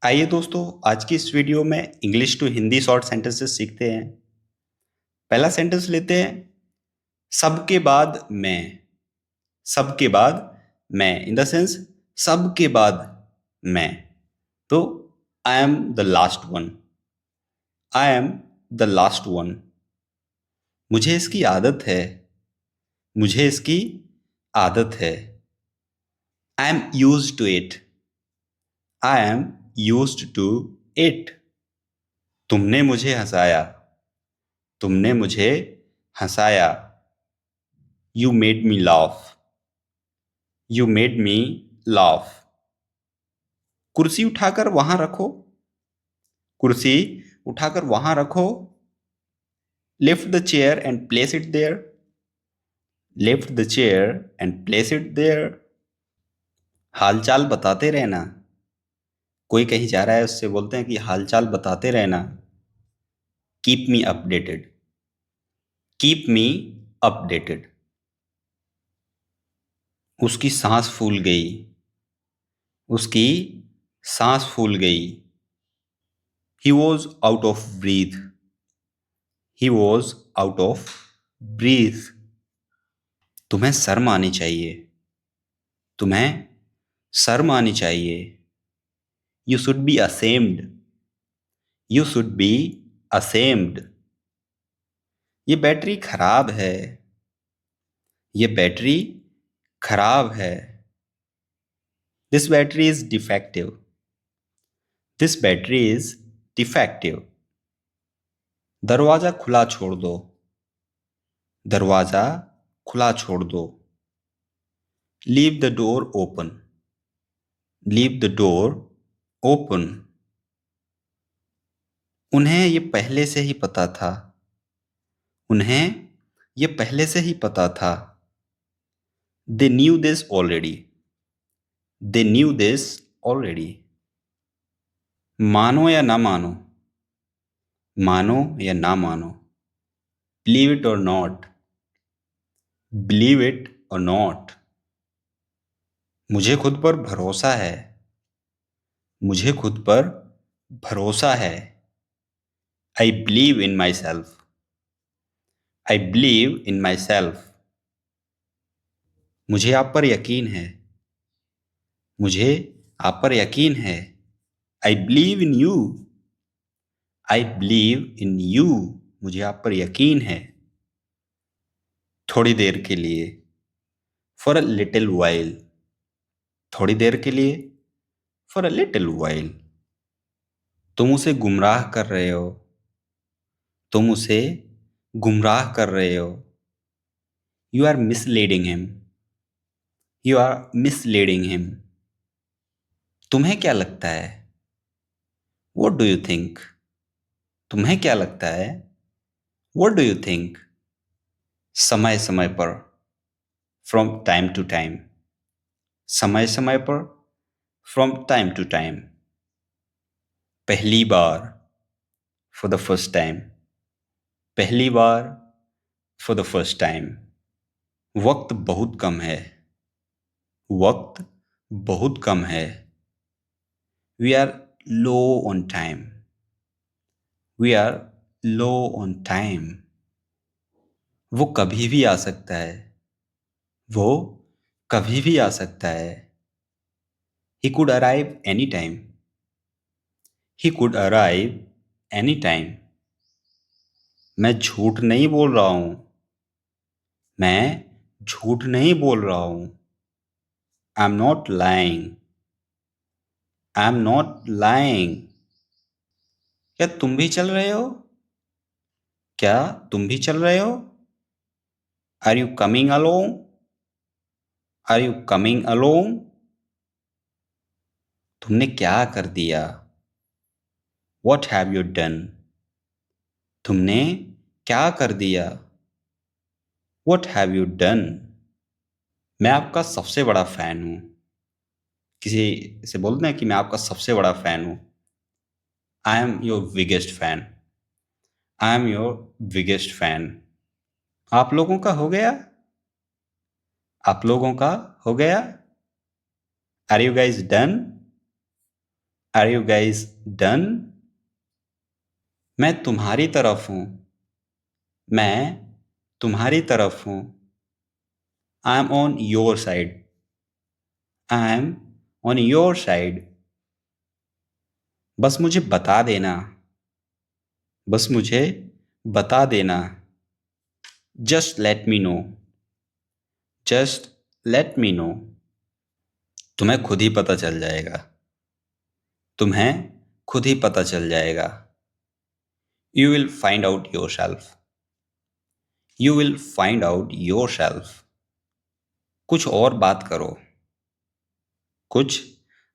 आइए दोस्तों, आज की इस वीडियो में English to Hindi short sentences सीखते हैं। पहला सेंटेंस लेते हैं। सबके बाद मैं। सबके बाद मैं इन द सेंस सबके बाद मैं। तो I am the last one. I am the last one. मुझे इसकी आदत है। मुझे इसकी आदत है। I am used to it. I am used to it. तुमने मुझे हंसाया। तुमने मुझे हंसाया। You made me laugh. You made me laugh. कुर्सी उठाकर वहां रखो। कुर्सी उठाकर वहां रखो। Lift the chair and place it there. Lift the chair and place it there. हालचाल बताते रहना। कोई कहीं जा रहा है उससे बोलते हैं कि हालचाल बताते रहना। Keep me updated. Keep me updated. उसकी सांस फूल गई। उसकी सांस फूल गई। He was out of breath. He was out of breath. तुम्हें शर्म आनी चाहिए। तुम्हें शर्म आनी चाहिए। You should be ashamed. You should be ashamed. ये बैटरी खराब है। ये बैटरी खराब है। This battery is defective. This battery is defective. दरवाजा खुला छोड़ दो। दरवाजा खुला छोड़ दो। Leave the door open. Leave the door open. उन्हें ये पहले से ही पता था। उन्हें ये पहले से ही पता था। They knew this already. They knew this already. मानो या ना मानो। मानो या ना मानो। Believe it or not. Believe it or not. मुझे खुद पर भरोसा है। मुझे खुद पर भरोसा है। I believe in myself. I believe in myself. मुझे आप पर यकीन है। मुझे आप पर यकीन है। I believe in you. I believe in you. मुझे आप पर यकीन है। थोड़ी देर के लिए। For a little while. थोड़ी देर के लिए। For a little while. तुम उसे गुमराह कर रहे हो। तुम उसे गुमराह कर रहे हो। You are misleading him. You are misleading him. तुम्हें क्या लगता है? What do you think? तुम्हें क्या लगता है? What do you think? समय समय पर। From time to time. समय समय पर। From time to time. पहली बार। For the first time. पहली बार। For the first time. वक्त बहुत कम है। वक्त बहुत कम है। We are low on time. We are low on time. वो कभी भी आ सकता है। वो कभी भी आ सकता है। He could arrive anytime. He could arrive anytime. मैं झूठ नहीं बोल रहा हूं। मैं झूठ नहीं बोल रहा हूं। I'm not lying. I'm not lying. क्या तुम भी चल रहे हो? क्या तुम भी चल रहे हो? Are you coming along? Are you coming along? तुमने क्या कर दिया? What have you done? तुमने क्या कर दिया? What have you done? मैं आपका सबसे बड़ा फैन हूं। किसी से बोलते हैं कि मैं आपका सबसे बड़ा फैन हूं। I am your biggest fan. I am your biggest fan. आप लोगों का हो गया? आप लोगों का हो गया? Are you guys done? Are you guys done? मैं तुम्हारी तरफ हूं। मैं तुम्हारी तरफ हूं। I am on your side. I am on your side. बस मुझे बता देना। बस मुझे बता देना। Just let me know. Just let me know. तुम्हें खुद ही पता चल जाएगा। तुम्हें खुद ही पता चल जाएगा। You will find out yourself. You will find out yourself. कुछ और बात करो। कुछ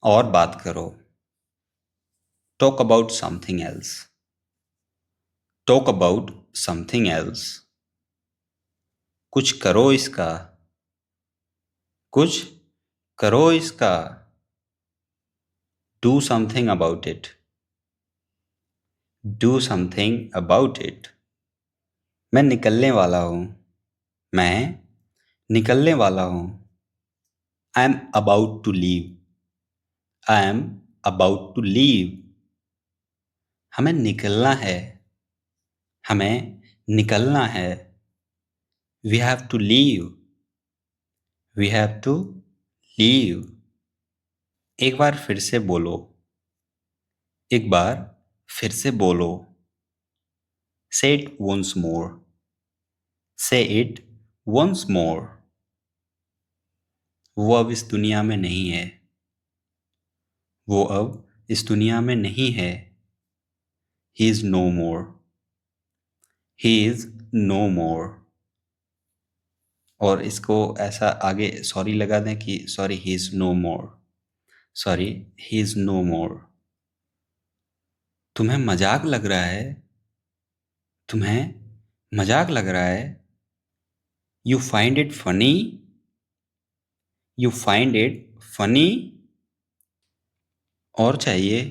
और बात करो। Talk about something else. Talk about something else. कुछ करो इसका। कुछ करो इसका। Do something about it. Do something about it. मैं निकलने वाला हूं। मैं निकलने वाला हूं। I am about to leave. I am about to leave. हमें निकलना है। हमें निकलना है। We have to leave. We have to leave. एक बार फिर से बोलो। एक बार फिर से बोलो। से इट वंस मोर। से इट वंस मोर। वो अब इस दुनिया में नहीं है। वो अब इस दुनिया में नहीं है। He is no more. He is no more. और इसको ऐसा आगे सॉरी लगा दें कि sorry he is no more. Sorry he is no more. तुम्हें मजाक लग रहा है। तुम्हें मजाक लग रहा है। You find it funny. You find it funny. और चाहिए।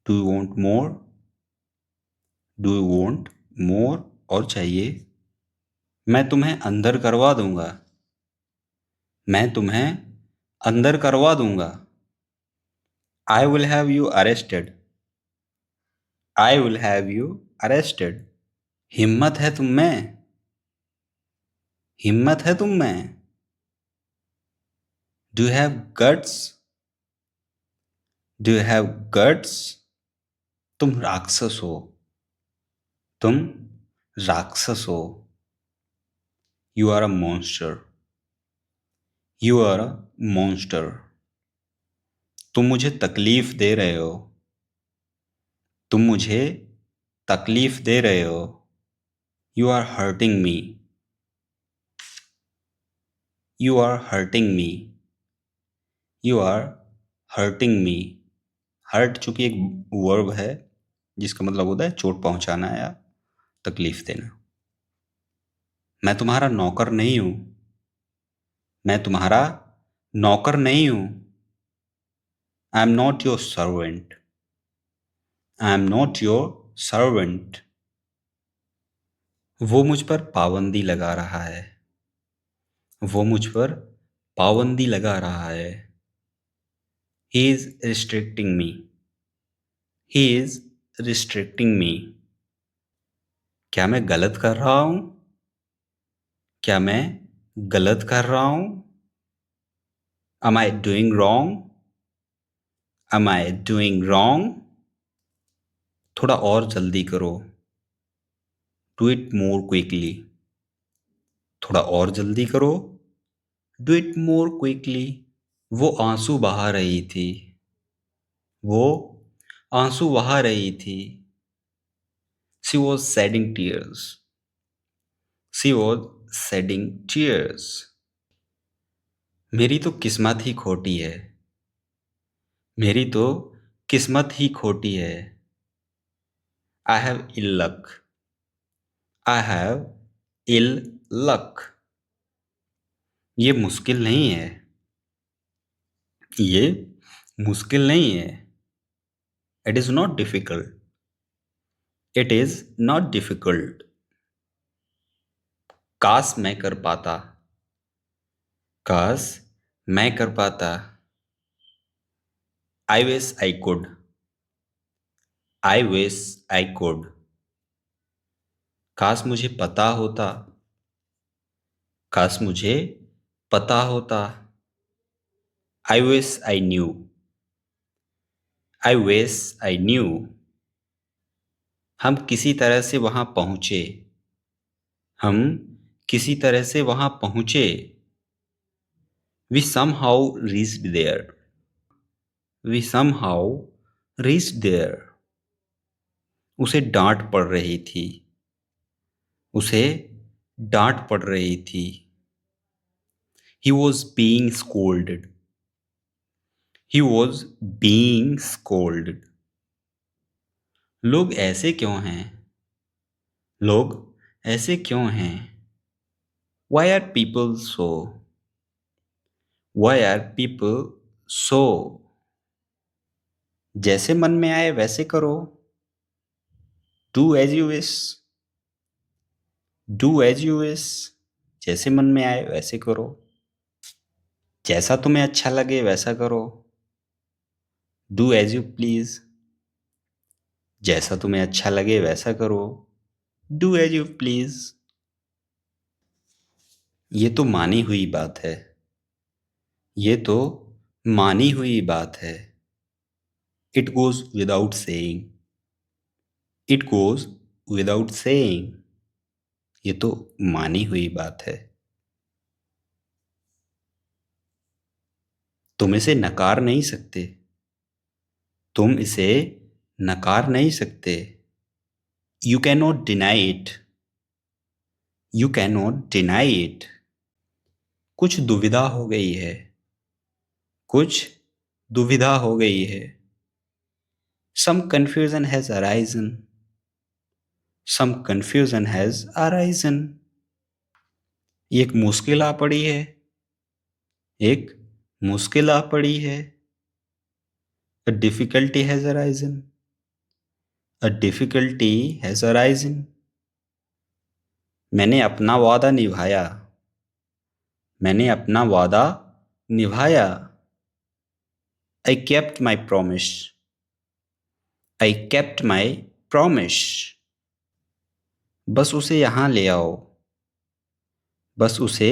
Do you want more. Do you want more. और चाहिए। मैं तुम्हें अंदर करवा दूंगा। मैं तुम्हें अंदर करवा दूंगा। I will have you arrested. I will have you arrested. हिम्मत है तुम में। हिम्मत है तुम में। Do you have guts. Do you have guts. तुम राक्षस हो। तुम राक्षस हो। You are a monster. You are a monster. तुम मुझे तकलीफ दे रहे हो। तुम मुझे तकलीफ दे रहे हो। You are hurting me. You are hurting me. You are hurting me. Hurt चूंकि एक वर्ब है जिसका मतलब होता है चोट पहुंचाना या तकलीफ देना। मैं तुम्हारा नौकर नहीं हूं। मैं तुम्हारा नौकर नहीं हूं। I am not your servant. I am not your servant. वो मुझ पर पाबंदी लगा रहा है। वो मुझ पर पाबंदी लगा रहा है। He is restricting me. He is restricting me. क्या मैं गलत कर रहा हूं? क्या मैं गलत कर रहा हूं? Am I doing wrong? Am I doing wrong? थोड़ा और जल्दी करो। Do it more quickly. थोड़ा और जल्दी करो। Do it more quickly. वो आंसू बहा रही थी। वो आंसू बहा रही थी। She was shedding tears. She was shedding tears. मेरी तो किस्मत ही खोटी है। मेरी तो किस्मत ही खोटी है। I have ill luck. I have ill luck. ये मुश्किल नहीं है। ये मुश्किल नहीं है। It is not difficult. It is not difficult. काश मैं कर पाता। काश मैं कर पाता। I wish I could. I wish I could. काश मुझे पता होता. काश मुझे पता होता. I wish I knew. I wish I knew. हम किसी तरह से वहां पहुंचे. हम किसी तरह से वहां पहुंचे. We somehow reached there. We somehow reached there. उसे डांट पड़ रही थी. उसे डांट पड़ रही थी. He was being scolded. He was being scolded. लोग ऐसे क्यों हैं? लोग ऐसे क्यों हैं? Why are people so? Why are people so? जैसे मन में आए वैसे करो. Do as you wish. Do as you wish. जैसे मन में आए वैसे करो. जैसा तुम्हें अच्छा लगे वैसा करो. Do as you please. जैसा तुम्हें अच्छा लगे वैसा करो. Do as you please. ये तो मानी हुई बात है. ये तो मानी हुई बात है. It goes without saying. It goes without saying. ये तो मानी हुई बात है. तुम इसे नकार नहीं सकते. तुम इसे नकार नहीं सकते. You cannot deny it. You cannot deny it. कुछ दुविधा हो गई है. कुछ दुविधा हो गई है. Some confusion has arisen. Some confusion has arisen. एक मुश्किल आ पड़ी है. एक मुश्किल आ पड़ी है. A difficulty has arisen. A difficulty has arisen. मैंने अपना वादा निभाया. मैंने अपना वादा निभाया. I kept my promise. I kept my promise. बस उसे यहाँ ले आओ. बस उसे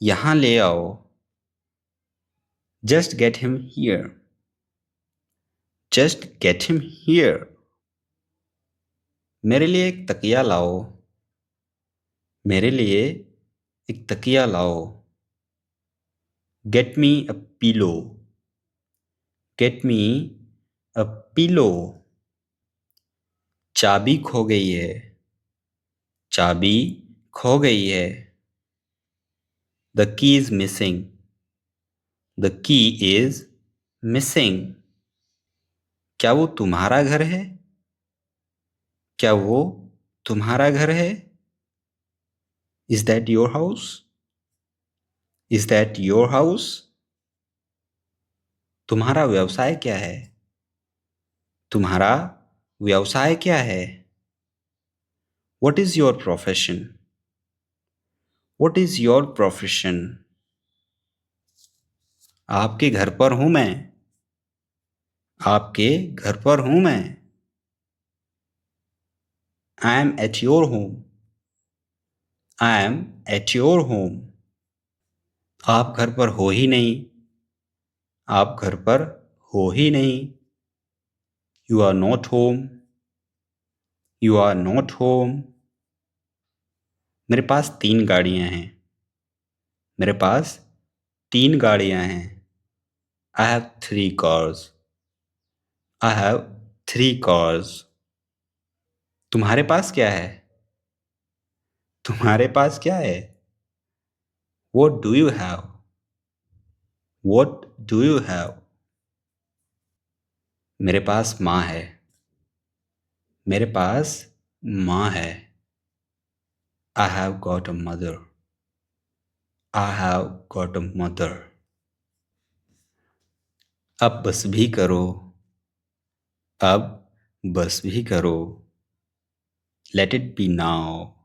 यहाँ ले आओ. Just get him here. Just get him here. मेरे लिए एक तकिया लाओ. मेरे लिए एक तकिया लाओ. Get me a pillow. Get me a pillow. चाबी खो गई है. चाबी खो गई है. The key is missing. The key is missing. क्या वो तुम्हारा घर है? क्या वो तुम्हारा घर है? Is that your house? Is that your house? तुम्हारा व्यवसाय क्या है? तुम्हारा व्यवसाय क्या है? What is your profession? What is your profession? आपके घर पर हूं मैं. आपके घर पर हूं मैं. I am at your home. I am at your home. आप घर पर हो ही नहीं. आप घर पर हो ही नहीं. You are not home. You are not home. मेरे पास 3 गाड़ियां हैं. मेरे पास 3 गाड़ियां हैं. I have 3 cars. I have 3 cars. तुम्हारे पास क्या है? तुम्हारे पास क्या है? What do you have? What do you have? मेरे पास माँ है. मेरे पास माँ है. I have got a mother. I have got a mother. अब बस भी करो. अब बस भी करो. Let it be now.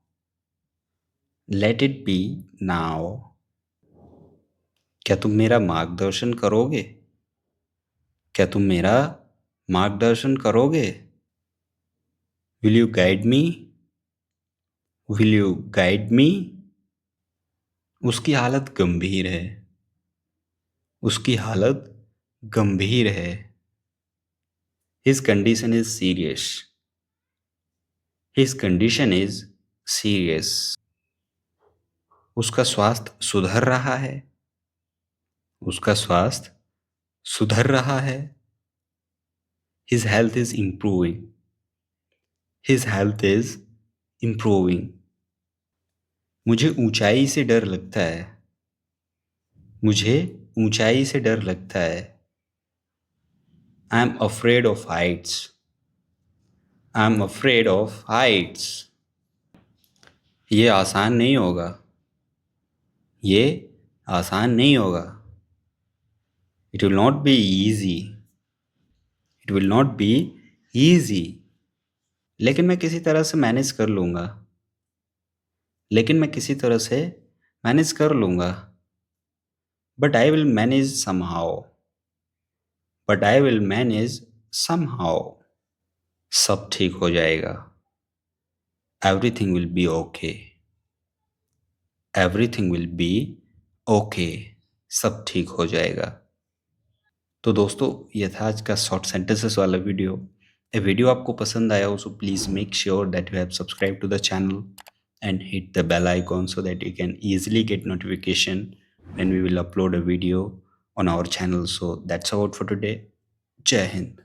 Let it be now. क्या तुम मेरा मार्गदर्शन करोगे? क्या तुम मेरा मार्गदर्शन करोगे? Will you guide me? Will you guide me? उसकी हालत गंभीर है। उसकी हालत गंभीर है। His condition is serious. His condition is serious. उसका स्वास्थ्य सुधर रहा है। उसका स्वास्थ्य सुधर रहा है। His health is improving. His health is improving. मुझे ऊंचाई से डर लगता है। मुझे ऊंचाई से डर लगता है। I am afraid of heights. I am afraid of heights. ये आसान नहीं होगा। ये आसान नहीं होगा। It will not be easy. It will not be easy. लेकिन मैं किसी तरह से मैनेज कर लूँगा। लेकिन मैं किसी तरह से मैनेज कर लूँगा। But I will manage somehow. But I will manage somehow. सब ठीक हो जाएगा। Everything will be okay. Everything will be okay. सब ठीक हो जाएगा। तो दोस्तों ये था आज का शॉर्ट सेंटेंसेस वाला वीडियो। ये वीडियो आपको पसंद आया हो so please make sure that you have subscribe to the channel and hit the bell icon so that you can easily get notification when we will upload a video on our channel. So that's all for today. Jai Hind.